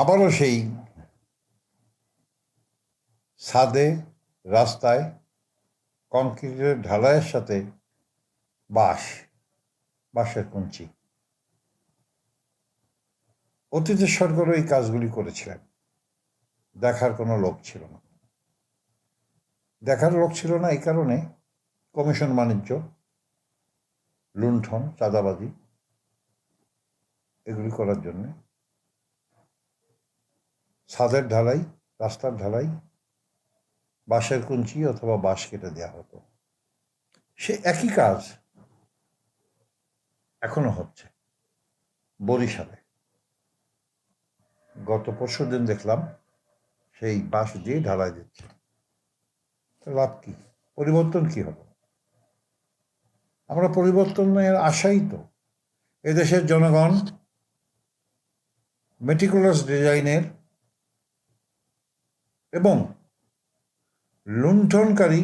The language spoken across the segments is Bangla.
আবারও সেই ছাদে, রাস্তায় কংক্রিটের ঢালাইয়ের সাথে বাঁশের কঞ্চি। অতীতের সরকারও এই কাজগুলি করেছিলেন। দেখার কোনো লোক ছিল না। দেখার লোক ছিল না এই কারণে, কমিশন বাণিজ্য, লুণ্ঠন, চাঁদাবাজি এগুলি করার জন্যে ছাদের ঢালাই, রাস্তার ঢালাই বাঁশের কঞ্চি অথবা বাঁশ কেটে দেওয়া হতো। সে একই কাজ এখনো হচ্ছে বরিশালে। গত পরশু দিন দেখলাম সেই বাঁশ দিয়ে ঢালাই দিচ্ছে। লাভ কি? পরিবর্তন কি হলো? আমরা পরিবর্তনের আশাই তো। এদেশের জনগণ মেটিকুলাস ডিজাইনের এবং লুণ্ঠনকারী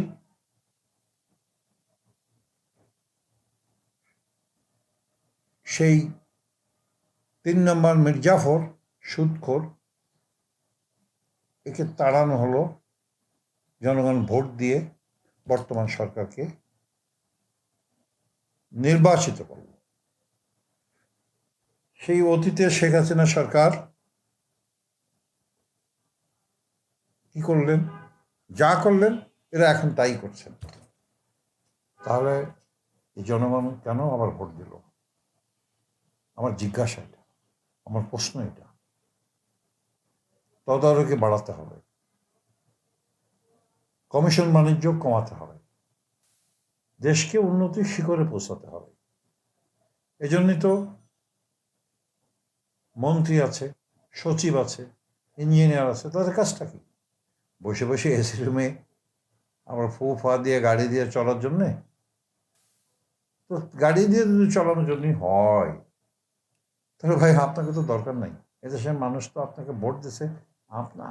সেই 3 নম্বর মির্জাফর, সুদখোর, একে তাড়ানো হলো জনগণ ভোট দিয়ে বর্তমান সরকারকে নির্বাচিত করল। সেই অতীতে শেখ হাসিনা সরকার কি করলেন? যা করলেন এরা এখন তাই করছেন। তাহলে জনগণ কেন আবার ভোট দিল? আমার জিজ্ঞাসা এটা, আমার প্রশ্ন এটা। তদারকি বাড়াতে হবে, কমিশন বাণিজ্য কমাতে হবে, দেশকে উন্নতির শিখরে পৌঁছাতে হবে। এজন্যই তো মন্ত্রী আছে, সচিব আছে, ইঞ্জিনিয়ার আছে। তাদের কাজটা কি? বসে বসে এসি রুমে আমরা ফা দিয়ে গাড়ি দিয়ে চলার জন্যে? তো গাড়ি দিয়ে যদি চালানোর জন্যই হয়, তাহলে ভাই আপনাকে তো দরকার নাই। এদেশের মানুষ তো আপনাকে ভোট দিছে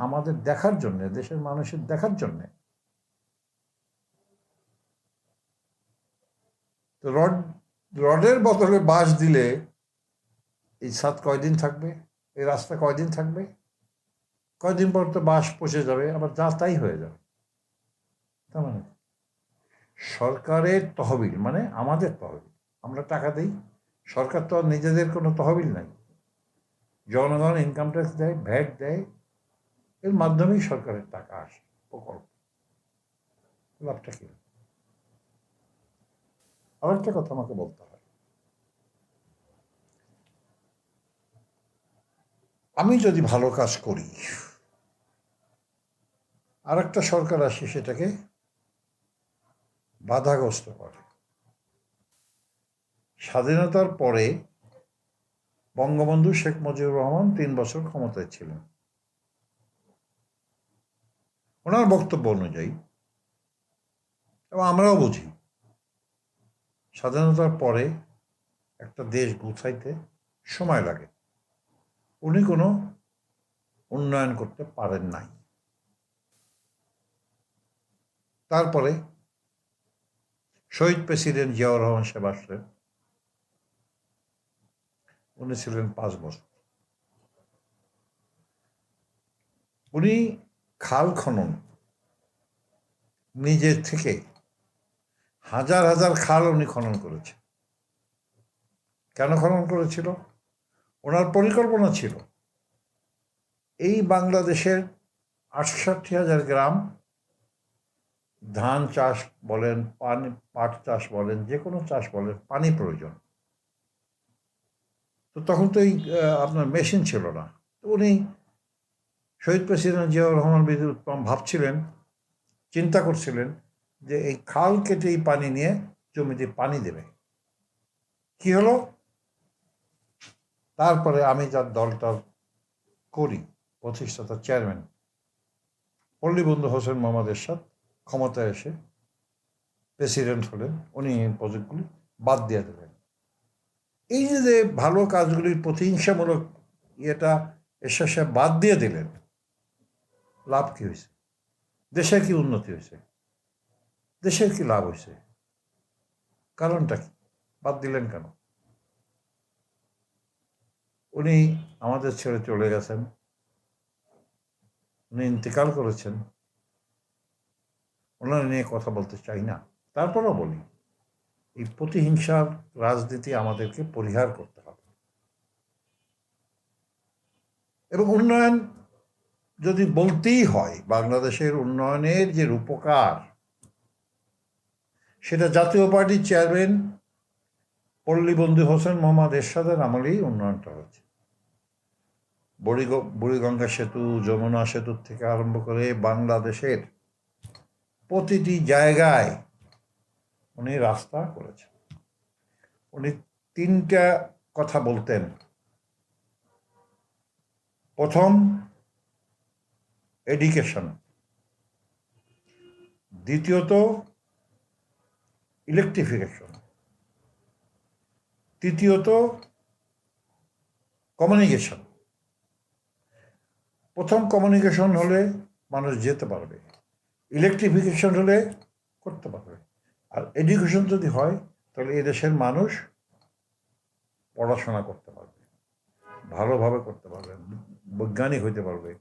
আমাদের দেখার জন্যে, দেশের মানুষের দেখার জন্যে। তো রডের বদলে বাঁশ দিলে এই ছাদ কয়দিন থাকবে? এই রাস্তা কয়দিন থাকবে? কয়দিন পর তো বাঁশ পচে যাবে, আবার যা তাই হয়ে যাবে। তার মানে সরকারের তহবিল মানে আমাদের তহবিল, আমরা টাকা দিই। সরকার তো আর নিজেদের কোনো তহবিল নাই। জনগণ ইনকাম ট্যাক্স দেয়, ভ্যাট দেয়, এর মাধ্যমেই সরকারের টাকা আসে প্রকল্প। লাভটা কি? আরেকটা কথা আমাকে বলতে হয়, আমি যদি ভালো কাজ করি, আর একটা সরকার আসে সেটাকে বাধাগ্রস্ত করে। স্বাধীনতার পরে বঙ্গবন্ধু শেখ মুজিবুর রহমান 3 বছর ক্ষমতায় ছিলেন। ওনার বক্তব্য অনুযায়ী, এবং আমরাও বুঝি, স্বাধীনতার পরে একটা দেশ গুছাইতে সময় লাগে। উনি কোনো উন্নয়ন করতে পারেন নাই। তারপরে শহীদ প্রেসিডেন্ট জিয়াউর রহমান সাহেব আসলেন। উনি ছিলেন 5 বছর। উনি খাল খনন নিজের থেকে হাজার হাজার খাল উনি খনন করেছে। কেন খনন করেছিল? ওনার পরিকল্পনা ছিল এই বাংলাদেশের 68,000 গ্রাম ধান চাষ বলেন, পাট চাষ বলেন, যে কোনো চাষ বলেন, পানি প্রয়োজন। তো তখন তো এই আপনার মেশিন ছিল না। তো উনি শহীদ প্রেসিডেন্ট জিয়াউর রহমান ভাবছিলেন, চিন্তা করছিলেন যে এই খাল কেটে এই পানি নিয়ে জমিতে পানি দেবে। কি হলো? তারপরে আমি যার দলটা করি, প্রতিষ্ঠাতা চেয়ারম্যান পল্লীবন্ধু হোসেন মোহাম্মদ এরশাদ ক্ষমতায় এসে প্রেসিডেন্ট হলেন। উনি এই প্রজেক্টগুলি বাদ দিয়ে দেবেন। এই যে ভালো কাজগুলির প্রতিহিংসামূলক ইয়েটা এরশাদ সাহেব বাদ দিয়ে দিলেন, লাভ কি হয়েছে? দেশের কি উন্নতি হয়েছে? দেশের কি লাভ হয়েছে? কারণটা কি? বাদ দিলেন কেন? উনি আমাদের ছেড়ে চলে গেছেন। উনি ইন্তেকাল করেছেন, ওনার নিয়ে কথা বলতে চাই না। তারপরও বলি, এই প্রতিহিংসার রাজনীতি আমাদেরকে পরিহার করতে হবে। এবং উন্নয়ন যদি বলতেই হয়, বাংলাদেশের উন্নয়নের যে রূপকার, সেটা জাতীয় পার্টির চেয়ারম্যান পল্লীবন্ধু হোসেন মোহাম্মদ এরশাদের আমলেই উন্নয়নটা হচ্ছে। বুড়িগঙ্গা সেতু, যমুনা সেতুর থেকে আরম্ভ করে বাংলাদেশের প্রতিটি জায়গায় উনি রাস্তা করেছেন। উনি তিনটা কথা বলতেন। প্রথম, এডুকেশন। দ্বিতীয়ত, ইলেকট্রিফিকেশন। তৃতীয়ত, কমিউনিকেশন। প্রথম কমিউনিকেশন হলে মানুষ যেতে পারবে, ইলেকট্রিফিকেশন হলে করতে পারবে, আর এডুকেশন যদি হয় তাহলে এদেশের মানুষ পড়াশোনা করতে পারবে, ভালোভাবে করতে পারবে, বৈজ্ঞানিক হইতে পারবে,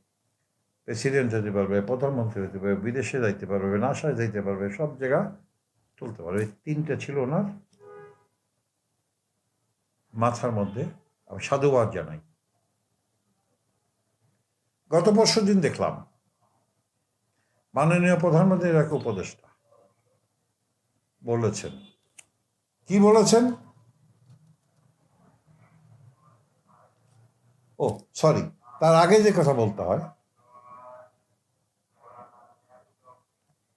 প্রেসিডেন্ট হতে পারবে, প্রধানমন্ত্রী হতে পারবে, বিদেশে যাইতে পারবে, নাসায় যাইতে পারবে, সব জায়গা চলতে পারবে। এই তিনটা ছিল ওনার মাথার মধ্যে। আমি সাধুবাদ জানাই। গত পরশু দিন দেখলাম মাননীয় প্রধানমন্ত্রীর এক উপদেষ্টা বলেছেন, কি বলেছেন? ও সরি, তার আগে যে কথা বলতে হয়,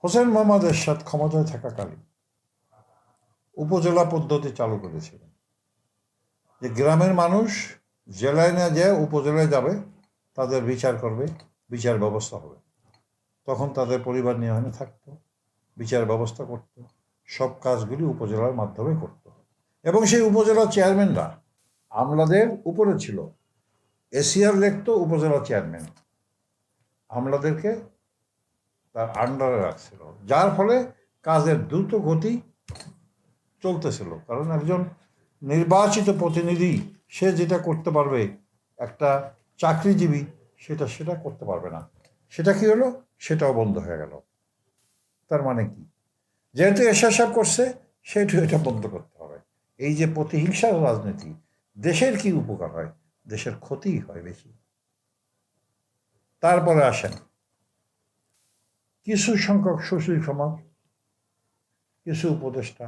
হোসেন মোহাম্মদ এরশাদ ক্ষমতায় থাকাকালীন উপজেলা পদ্ধতি চালু করেছিলেন, যে গ্রামের মানুষ জেলায় না যেয়ে উপজেলায় যাবে, তাদের বিচার করবে, বিচার ব্যবস্থা হবে। তখন তাদের পরিবার নিয়ে ওখানে থাকতো, বিচার ব্যবস্থা করত, সব কাজগুলি উপজেলার মাধ্যমে করত। এবং সেই উপজেলার চেয়ারম্যানরা আমলাদের উপরে ছিল। এশিয়ার লেখতো উপজেলা চেয়ারম্যান আমলাদেরকে তার আন্ডারে রাখছিল, যার ফলে কাজের দ্রুত গতি চলতেছিল। কারণ একজন নির্বাচিত প্রতিনিধি সে যেটা করতে পারবে, একটা চাকরিজীবী সেটা করতে পারবে না। সেটা কি হলো? সেটাও বন্ধ হয়ে গেল। তার মানে কি? যেহেতু এসব করছে, সেহেতু এটা বন্ধ করতে হবে। এই যে প্রতিহিংসার রাজনীতি, দেশের কি উপকার হয়? দেশের ক্ষতিই হয় বেশি। তারপরে আসেন কিছু সংখ্যক সুশীল সমাজ, কিছু উপদেষ্টা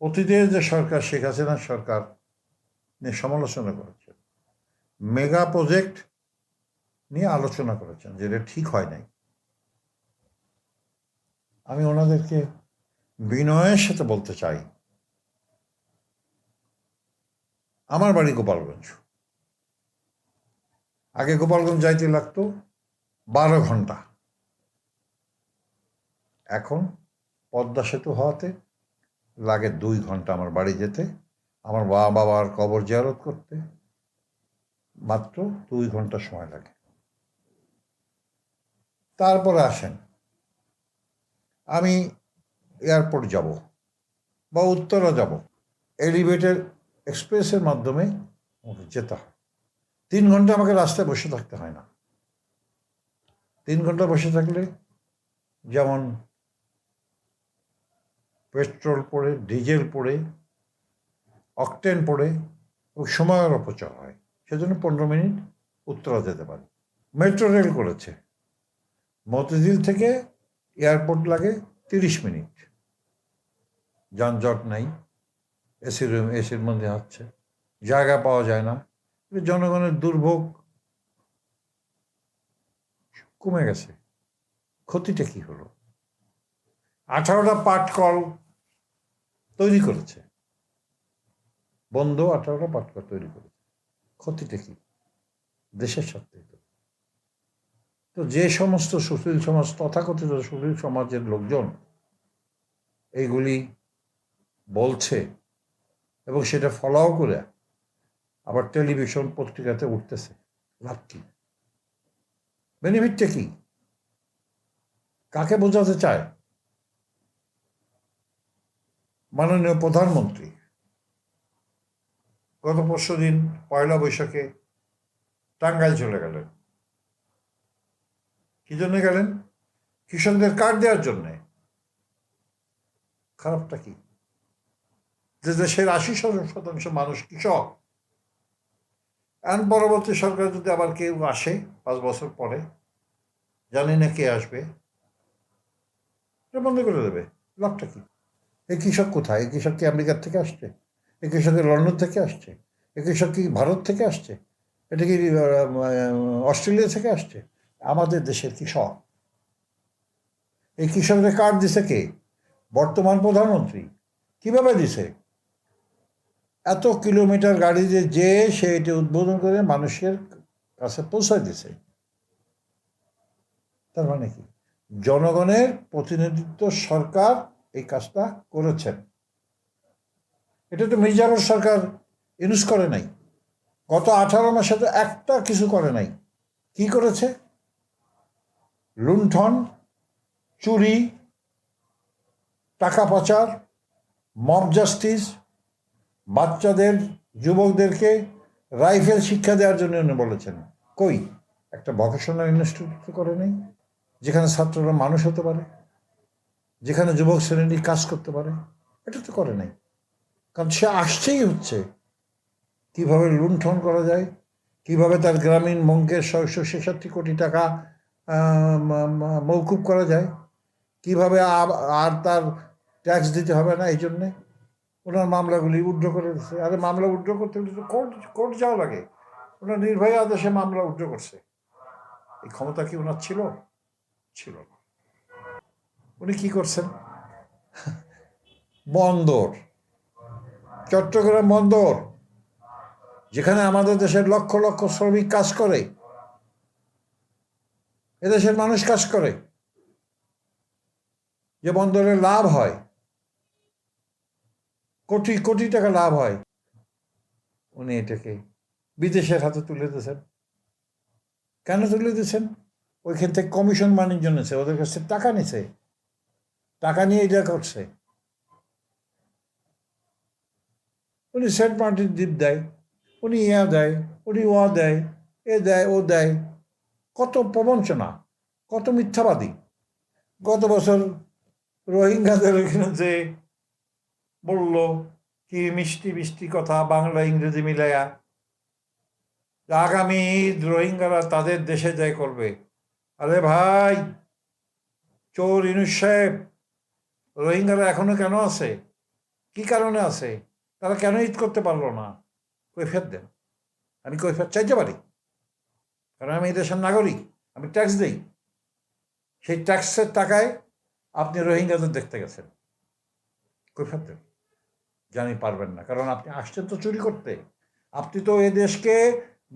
অতীতের যে সরকার, শেখ হাসিনার সরকার নিয়ে সমালোচনা করেছেন, মেগা প্রজেক্ট নিয়ে আলোচনা করেছেন, যেটা ঠিক হয় নাই। আমি ওনাদেরকে বিনয়ের সাথে বলতে চাই, আমার বাড়ি গোপালগঞ্জ। আগে গোপালগঞ্জ যাইতে লাগতো 12 ঘন্টা, এখন পদ্মা সেতু হওয়াতে লাগে 2 ঘন্টা আমার বাড়ি যেতে। আমার বাবার কবর জিয়ারত করতে মাত্র 2 ঘন্টা সময় লাগে। তারপরে আসেন, আমি এয়ারপোর্ট যাব বা উত্তরা যাব, এলিভেটেড এক্সপ্রেসের মাধ্যমে আমাকে যেতে হয়। 3 ঘন্টা আমাকে রাস্তায় বসে থাকতে হয় না। 3 ঘন্টা বসে থাকলে যেমন পেট্রোল পড়ে, ডিজেল পড়ে, অকটেন পড়ে, সময়ের অপচয় হয়। সেজন্য 15 মিনিট উত্তরা যেতে পারি। মেট্রো রেল করেছে, মতিঝিল থেকে এয়ারপোর্ট লাগে 30 মিনিট, যানজট নাই, এসির মধ্যে হচ্ছে, জায়গা পাওয়া যায় না। জনগণের দুর্ভোগ কমে গেছে। ক্ষতিটা কি হলো? 18টা পাটকল তৈরি করেছে, বন্ধ 18টা পাটকল তৈরি করেছে, ক্ষতিটা কি? দেশের স্বার্থে। তো যে সমস্ত সুশীল সমাজ, তথাকথিত সুশীল সমাজের লোকজন এইগুলি বলছে এবং সেটা ফলোও করে আবার টেলিভিশন পত্রিকাতে উঠতেছে, লাভ কি? বেনিফিটটা কি? কাকে বোঝাতে চায়? মাননীয় প্রধানমন্ত্রী গত পরশু দিন 1 বৈশাখে টাঙ্গাইল চলে গেলেন। কি জন্য গেলেন? কৃষকদের কার্ড দেওয়ার জন্যে। খারাপটা কি? যে দেশের 80% মানুষ কৃষক, এখন পরবর্তী সরকার যদি আবার কেউ আসে 5 বছর পরে, জানি না কে আসবে, এটা বন্ধ করে দেবে। লাভটা কি? এই কৃষক কোথায়? এই কৃষক কি আমেরিকার থেকে আসছে? এই কৃষকের লন্ডন থেকে আসছে? এই কৃষক কি ভারত থেকে আসছে? এটা কি অস্ট্রেলিয়া থেকে আসছে? আমাদের দেশের কৃষক। এই কৃষকদের কার্ড দিছে কে? বর্তমান প্রধানমন্ত্রী। কিভাবে দিছে? এত কিলোমিটার গাড়ি যে সে এটি উদ্বোধন করে মানুষের কাছে পৌঁছায় দিছে। তার মানে কি? জনগণের প্রতিনিধিত্ব সরকার এই কাজটা করেছেন। এটা তো মির্জাপুর সরকার ইউজ করে নাই। গত 18 মাসে তো একটা কিছু করে নাই। কি করেছে? লুণ্ঠন, চুরি, টাকা পাচার, মব জাস্টিস, বাচ্চাদের, যুবকদেরকে রাইফেল শিক্ষা দেওয়ার জন্য উনি বলেছেন। কই? একটা ভকেশনাল ইনস্টিটিউট করে নেই, যেখানে ছাত্ররা মানুষ হতে পারে, যেখানে যুবক শ্রেণী কাজ করতে পারে। এটা তো করে নাই। কারণ সে আসছেই হচ্ছে কিভাবে লুণ্ঠন করা যায়, কিভাবে তার গ্রামীণ ব্যাংকের 666 কোটি টাকা মৌকুব করা যায়, কিভাবে আর তার ট্যাক্স দিতে হবে না। এই জন্যে ওনার মামলাগুলি উড্র করে দিচ্ছে। আরে মামলা উড্র করতে গেলে তো কোর্ট যাওয়া লাগে। ওনার নির্ভয় আদেশে মামলা উড্র করছে। এই ক্ষমতা কি ওনার ছিল? ছিল না। উনি কি করছেন? বন্দর, চট্টগ্রাম বন্দর, যেখানে আমাদের দেশের লক্ষ লক্ষ শ্রমিক কাজ করে, এদেশের মানুষ কাজ করে, যে বন্দরে লাভ হয়, কোটি কোটি টাকা লাভ হয়, উনি এটাকে বিদেশের হাতে তুলে দিয়েছেন। কেন তুলে দিয়েছেন? ওইখান থেকে কমিশন বাণিজ্য নিয়েছে, ওদের কাছে টাকা নিছে, টাকা নিয়ে এটা করছে। উনি সেন্ট মার্টিন দ্বীপ দেয়, উনি ইয়া দেয়, উনি ওয়া দেয়, এ দেয়, ও দেয়। কত প্রবঞ্চনা, কত মিথ্যাবাদী। গত বছর রোহিঙ্গাদের ওইখানে যে বলল কি মিষ্টি মিষ্টি কথা, বাংলা ইংরেজি মিলাইয়া, আগামী ঈদ রোহিঙ্গারা তাদের দেশে যায় করবে। আরে ভাই, চোর ইউনূস সাহেব, রোহিঙ্গারা এখনো কেন আছে? কি কারণে আছে? তারা কেন ঈদ করতে পারলো না? কৈফিয়ত দেন। আমি কৈফিয়ত চাইতে পারি, কারণ আমি এই দেশের নাগরিক, আমি ট্যাক্স দিই। সেই ট্যাক্সের টাকায় আপনি রোহিঙ্গাদের দেখতে গেছেন, কৈফিয়ত দেন। জানি পারবেন না, কারণ আপনি আসছেন তো চুরি করতে। আপনি তো এ দেশকে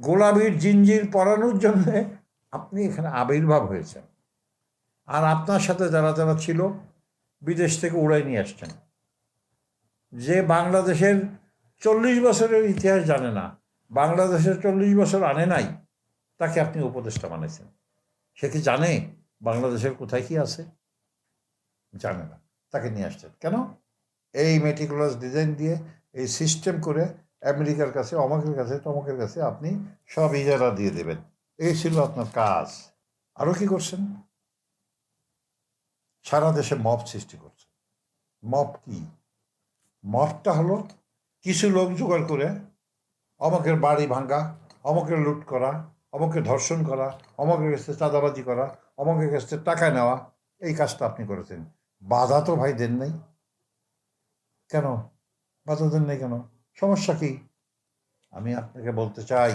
গোলামির জিঞ্জির পরানোর জন্যে আপনি এখানে আবির্ভাব হয়েছেন। আর আপনার সাথে যারা যারা ছিল বিদেশ থেকে উড়াই নিয়ে আসছেন। যে বাংলাদেশের 40 বছরের ইতিহাস জানে না, বাংলাদেশের 40 বছর আনে নাই, তাকে আপনি উপদেষ্টা বানাইছেন। সে কি জানে বাংলাদেশের কোথায় কি আছে? জানে না, তাকে নিয়ে আসছেন কেন? এই মেটিকুলাস ডিজাইন দিয়ে, এই সিস্টেম করে আমেরিকার কাছে, অমকের কাছে, তমকের কাছে আপনি সব ইজারা দিয়ে দেবেন। এই ছিল আপনার কাজ। আরও কি করছেন? সারা দেশে মব সৃষ্টি করছে। মব কি? মবটা হলো কিছু লোক জোগাড় করে অমকের বাড়ি ভাঙ্গা, অমকের লুট করা, অমকের ধর্ষণ করা, অমকের কাছে চাঁদাবাজি করা, অমকের কাছে টাকা নেওয়া। এই কাজটা আপনি করেছেন। বাধা তো ভাই দেন নাই। কেন বাধা দেন নাই কেন? সমস্যা কি? আমি আপনাকে বলতে চাই,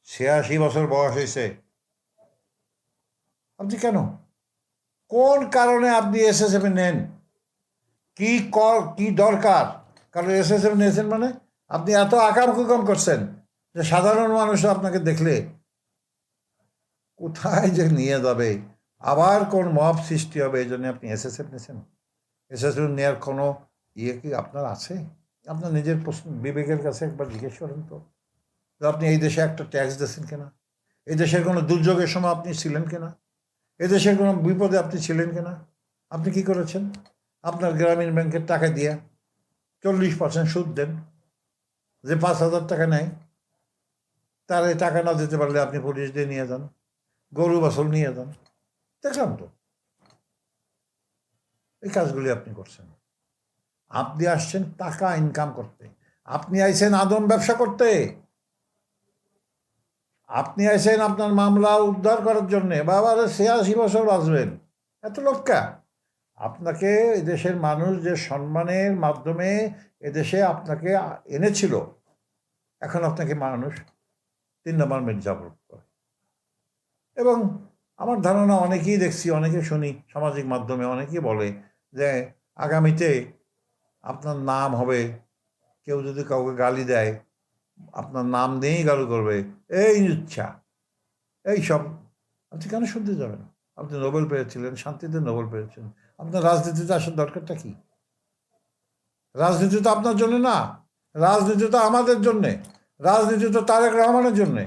86 বছর বয়স হয়েছে, আপনি কেন, কোন কারণে আপনি এসএসএফ নেন? কি দরকার? কারণ এসএসএফ নিয়েছেন মানে আপনি এত আকাম কুকাম করছেন যে সাধারণ মানুষ আপনাকে দেখলে কোথায় যে নিয়ে যাবে, আবার কোন মব সৃষ্টি হবে, এই জন্য আপনি এসএসএফ নিয়েছেন। এসএসএফ নেওয়ার কোনো ইয়ে কি আপনার আছে? আপনার নিজের প্রশ্ন বিবেকের কাছে একবার জিজ্ঞেস করেন তো, আপনি এই দেশে একটা ট্যাক্স দিয়েছেন কিনা? এই দেশের কোনো দুর্যোগের সময় আপনি ছিলেন কিনা? এদেশের কোনো বিপদে আপনি ছিলেন কিনা? আপনি কি করেছেন? আপনার গ্রামীণ ব্যাংকের টাকা দিয়ে 40% সুদ দেন। যে 5,000 টাকা নেয়, তার এই টাকা না দিতে পারলে আপনি পুলিশ দিয়ে নিয়ে যান। গরু বাছল নিয়ে যান, দেখলাম তো এই কাজগুলি আপনি করছেন। আপনি আসছেন টাকা ইনকাম করতে, আপনি আইছেন আদম ব্যবসা করতে, আপনি আইছেন আপনার মামলা উদ্ধার করার জন্যে। বাবার 86 বছর বাঁচবেন, এত লোকটা আপনাকে এদেশের মানুষ যে সম্মানের মাধ্যমে এদেশে আপনাকে এনেছিল, এখন আপনাকে মানুষ 3 নম্বর মির্জাপুর করে। এবং আমার ধারণা অনেকেই দেখছি, অনেকে শুনি সামাজিক মাধ্যমে, অনেকেই বলে যে আগামীতে আপনার নাম হবে, কেউ যদি কাউকে গালি দেয় আপনার নাম দিয়েই গালি করবে, এই ইচ্ছা এইসব। আপনি কেন শুনতে যাবেন? আপনি নোবেল পেয়েছিলেন, শান্তিতে নোবেল পেয়েছেন, আপনার রাজনীতিতে আসার দরকারটা কি? রাজনীতি তো আপনার জন্য না, রাজনীতি তো আমাদের জন্যে, রাজনীতি তো তারেক রহমানের জন্যে,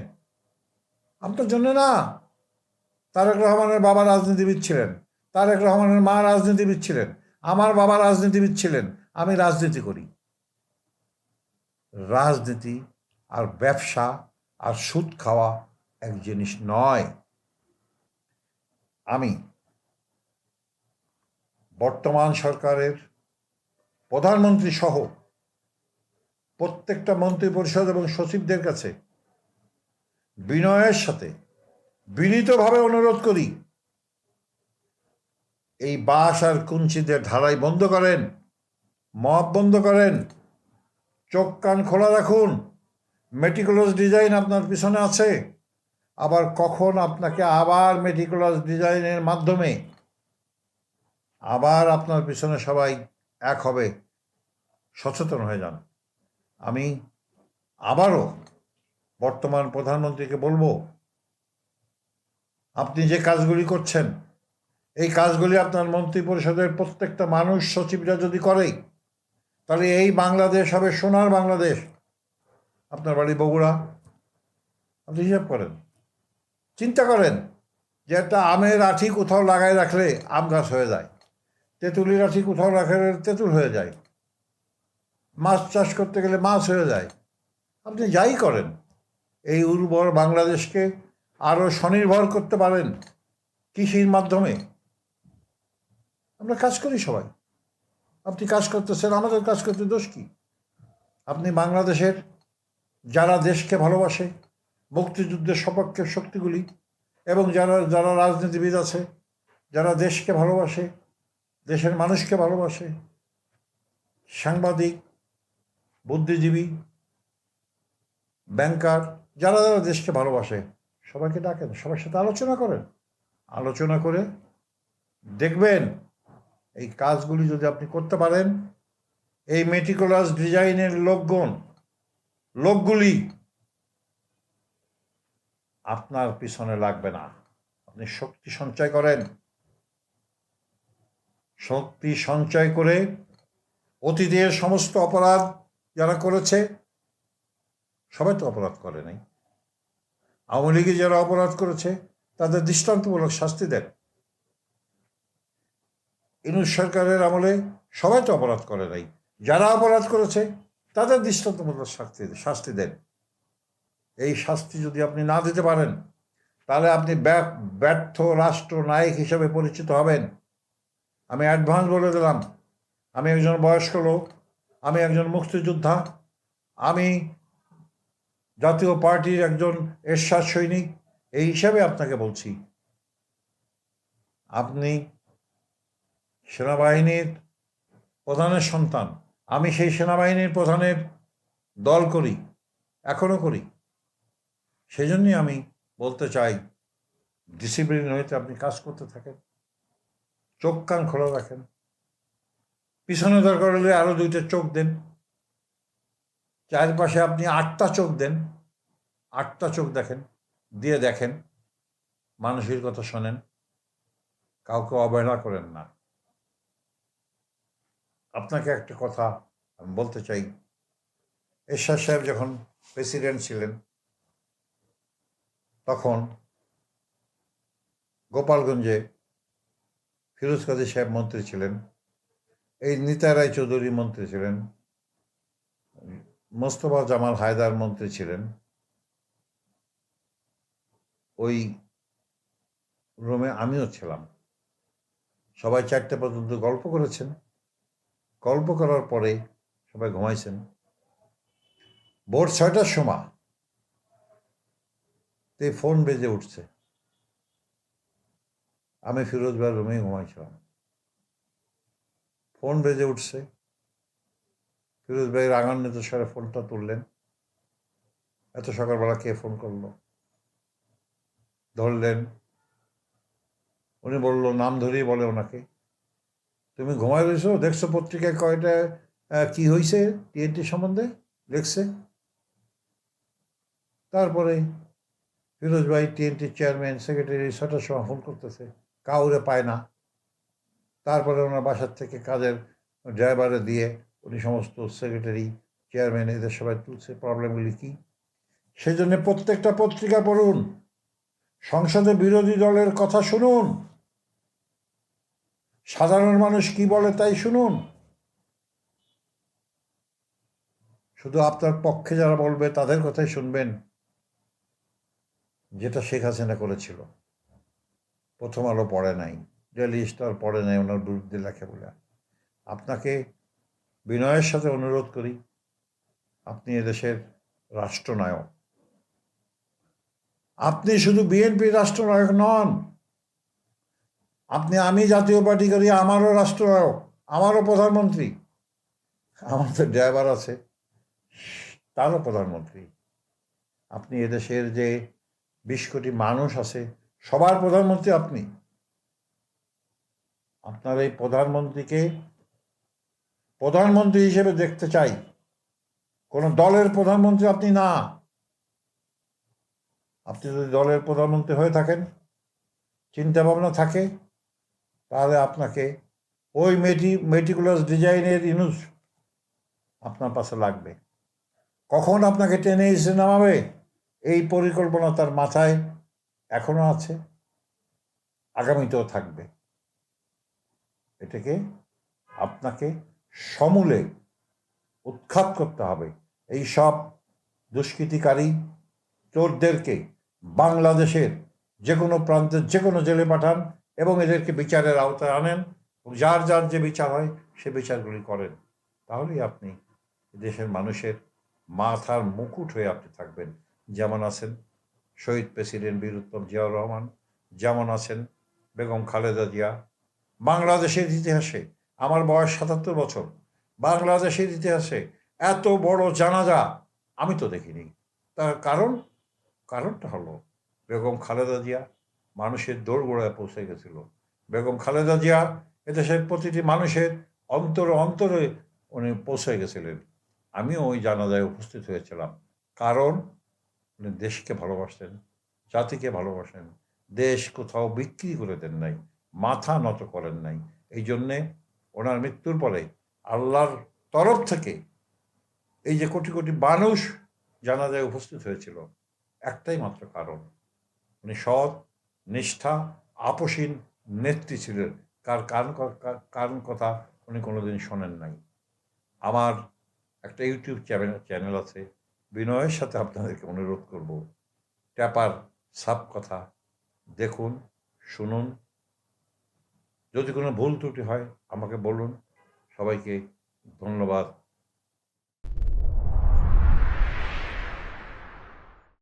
আপনার জন্য না। তারেক রহমানের বাবা রাজনীতিবিদ ছিলেন, তারেক রহমানের মা রাজনীতিবিদ ছিলেন, আমার বাবা রাজনীতিবিদ ছিলেন, আমি রাজনীতি করি। রাজনীতি আর ব্যবসা আর সুদ খাওয়া এক জিনিস নয়। আমি বর্তমান সরকারের প্রধানমন্ত্রী সহ প্রত্যেকটা মন্ত্রী পরিষদ এবং সচিবদের কাছে বিনয়ের সাথে বিনীতভাবে অনুরোধ করি, এই বাস আর কুঞ্চিদের ধারাই বন্ধ করেন, মব বন্ধ করেন, চোখ কান খোলা রাখুন। মেটিকুলাস ডিজাইন আপনার পিছনে আছে, আবার কখন আপনাকে আবার মেটিকুলাস ডিজাইনের মাধ্যমে আবার আপনার পিছনে সবাই এক হবে, সচেতন হয়ে যান। আমি আবারও বর্তমান প্রধানমন্ত্রীকে বলবো, আপনি যে কাজগুলি করছেন এই কাজগুলি আপনার মন্ত্রী পরিষদের প্রত্যেকটা মানুষ, সচিবরা যদি করে, তাহলে এই বাংলাদেশ হবে সোনার বাংলাদেশ। আপনার বাড়ি বগুড়া, আপনি হিসাব করেন, চিন্তা করেন যে একটা আমের আঠি কোথাও লাগাই রাখলে আম গাছ হয়ে যায়, তেঁতুলির আঠি কোথাও রাখলে তেঁতুল হয়ে যায়, মাছ চাষ করতে গেলে মাছ হয়ে যায়। আপনি যাই করেন, এই উর্বর বাংলাদেশকে আরও স্বনির্ভর করতে পারেন কৃষির মাধ্যমে। আমরা কাজ করি সবাই, আপনি কাজ করতেছেন, আমাদের কাজ করতে দোষ কি? আপনি বাংলাদেশের যারা দেশকে ভালোবাসে, মুক্তিযুদ্ধের সপক্ষের শক্তিগুলি, এবং যারা যারা রাজনীতিবিদ আছে, যারা দেশকে ভালোবাসে, দেশের মানুষকে ভালোবাসে, সাংবাদিক, বুদ্ধিজীবী, ব্যাংকার, যারা যারা দেশকে ভালোবাসে, সবাইকে ডাকেন, সবার সাথে আলোচনা করেন। আলোচনা করে দেখবেন এই কাজগুলি যদি আপনি করতে পারেন, এই মেটিকুলাস ডিজাইনের লোকগুলি আপনার পিছনে লাগবে না। আপনি শক্তি সঞ্চয় করেন, শক্তি সঞ্চয় করে অতীতের সমস্ত অপরাধ যারা করেছে, সবাই তো অপরাধ করে নাই, আওয়ামী লীগে যারা অপরাধ করেছে তাদের দৃষ্টান্তমূলক শাস্তি দেন। ইউনূস সরকারের আমলে সবাই তো অপরাধ করে নাই, যারা অপরাধ করেছে তাদের দৃষ্টান্তমূলক শাস্তি দেন। এই শাস্তি যদি আপনি না দিতে পারেন, তাহলে আপনি ব্যর্থ রাষ্ট্রনায়ক হিসেবে পরিচিত হবেন। আমি অ্যাডভান্স বলে দিলাম, আমি একজন বয়স্ক লোক, আমি একজন মুক্তিযোদ্ধা, আমি জাতীয় পার্টির একজন এরশাদ সৈনিক, এই হিসাবে আপনাকে বলছি, আপনি সেনাবাহিনীর প্রধানের সন্তান, আমি সেই সেনাবাহিনীর প্রধানের দল করি, এখনও করি। সেই জন্যই আমি বলতে চাই, ডিসিপ্লিন হইতে আপনি কাজ করতে থাকেন, চোখ কান খোলা রাখেন, পিছনে দরকার হলে আরও 2টা চোখ দেন, চারপাশে আপনি 8টা চোখ দেন, 8টা চোখ দেখেন, দিয়ে দেখেন, মানুষের কথা শোনেন, কাউকে অবহেলা করেন না। আপনাকে একটা কথা আমি বলতে চাই, এরশাদ সাহেব যখন প্রেসিডেন্ট ছিলেন, তখন গোপালগঞ্জে ফিরোজ কাজী সাহেব মন্ত্রী ছিলেন, এই নিতা রায় চৌধুরী মন্ত্রী ছিলেন, মোস্তফা জামাল হায়দার মন্ত্রী ছিলেন। ওই রুমে আমিও ছিলাম। সবাই 4টে পর্যন্ত গল্প করেছেন। গল্প করার পরে সবাই ঘুমাইছেন। ভোর 6টার সময় ফোন বেজে উঠছে। আমি ফিরোজ ভাইয়ের রুমেই ঘুমাইছিলাম। ফোন বেজে উঠছে। ফিরোজ ভাই রাগান্বিত স্বরে ফোনটা তুললেন। এত সকালবেলা কে ফোন করলো? ধরলেন। উনি বলল, নাম ধরেই বলে ওনাকে, তুমি ঘুমায় রয়েছো, দেখছো পত্রিকায় কয়টা কি হয়েছে টিএনটি সম্বন্ধে লিখছে? তারপরে ফিরোজ ভাই টিএনটির চেয়ারম্যান সেক্রেটারি 6টার সময় ফোন করতেছে, কাউরে পায় না। তারপরে ওনার বাসার থেকে কাজের ড্রাইভারে দিয়ে উনি সমস্ত সেক্রেটারি চেয়ারম্যান এদের সবাই তুলছে প্রবলেমগুলি কি। সেই জন্য প্রত্যেকটা পত্রিকা পড়ুন, সংসদে বিরোধী দলের কথা শুনুন, সাধারণ মানুষ কি বলে তাই শুনুন। শুধু আপনার পক্ষে যারা বলবে তাদের কথাই শুনবেন, যেটা শেখ হাসিনা করেছিল। প্রথম আলো পড়ে নাই, ডেইলি স্টার পড়ে নাই ওনার বিরুদ্ধে লেখে বলে। আপনাকে বিনয়ের সাথে অনুরোধ করি, আপনি এদেশের রাষ্ট্রনায়ক। আপনি শুধু বিএনপির রাষ্ট্রনায়ক নন, আমি জাতীয় পার্টি করি, আমারও রাষ্ট্রনায়ক, আমারও প্রধানমন্ত্রী। আমার তো ড্রাইভার আছে, তারও প্রধানমন্ত্রী। আপনি এদেশের যে 20 কোটি মানুষ আছে সবার প্রধানমন্ত্রী আপনি। আপনার এই প্রধানমন্ত্রীকে প্রধানমন্ত্রী হিসেবে দেখতে চাই, কোনো দলের প্রধানমন্ত্রী আপনি না। আপনি যদি দলের প্রধানমন্ত্রী হয়ে থাকেন, চিন্তা ভাবনা থাকে, তাহলে আপনাকে ওই মেটিকুলাস ডিজাইনের ইউনুস আপনার পাশে লাগবে। কখন আপনাকে টেনে এসে নামাবে এই পরিকল্পনা তার মাথায় এখনো আছে, আগামীতেও থাকবে। এটাকে আপনাকে সমূলে উৎখাত করতে হবে। এই সব দুষ্কৃতিকারী চোরদেরকে বাংলাদেশের যে কোনো প্রান্তের যে কোনো জেলে পাঠান এবং এদেরকে বিচারের আওতায় আনেন, যার যার যে বিচার হয় সে বিচারগুলি করেন। তাহলেই আপনি দেশের মানুষের মাথার মুকুট হয়ে আপনি থাকবেন। যেমন আছেন শহীদ প্রেসিডেন্ট বীর উত্তম জিয়াউর রহমান, যেমন আছেন বেগম খালেদা জিয়া। বাংলাদেশের ইতিহাসে, আমার বয়স 77 বছর, বাংলাদেশের ইতিহাসে এত বড় জানাজা আমি তো দেখিনি। তার কারণটা হলো বেগম খালেদা জিয়া মানুষের দোরগোড়ায় পৌঁছে গেছিল। বেগম খালেদা জিয়া এদেশের প্রতিটি মানুষের অন্তরে অন্তরে উনি পৌঁছে গেছিলেন। আমিও ওই জানাজায় উপস্থিত হয়েছিলাম, কারণ উনি দেশকে ভালোবাসেন, জাতিকে ভালোবাসেন, দেশ কোথাও বিক্রি করে দেন নাই, মাথা নত করেন নাই। এই জন্যে ওনার মৃত্যুর পরে আল্লাহর তরফ থেকে এই যে কোটি কোটি মানুষ জানাজায় উপস্থিত হয়েছিল, একটাই মাত্র কারণ, উনি সৎ, নিষ্ঠা, আপোষহীন নেত্রী ছিলেন। কারণ কথা উনি কোনোদিন শোনেন নাই। আমার একটা ইউটিউব চ্যানেল আছে, বিনয়ের সাথে আপনাদেরকে অনুরোধ করব, ট্যাপার সাপ কথা দেখুন, শুনুন। যদি কোনো ভুল ত্রুটি হয় আমাকে বলুন। সবাইকে ধন্যবাদ।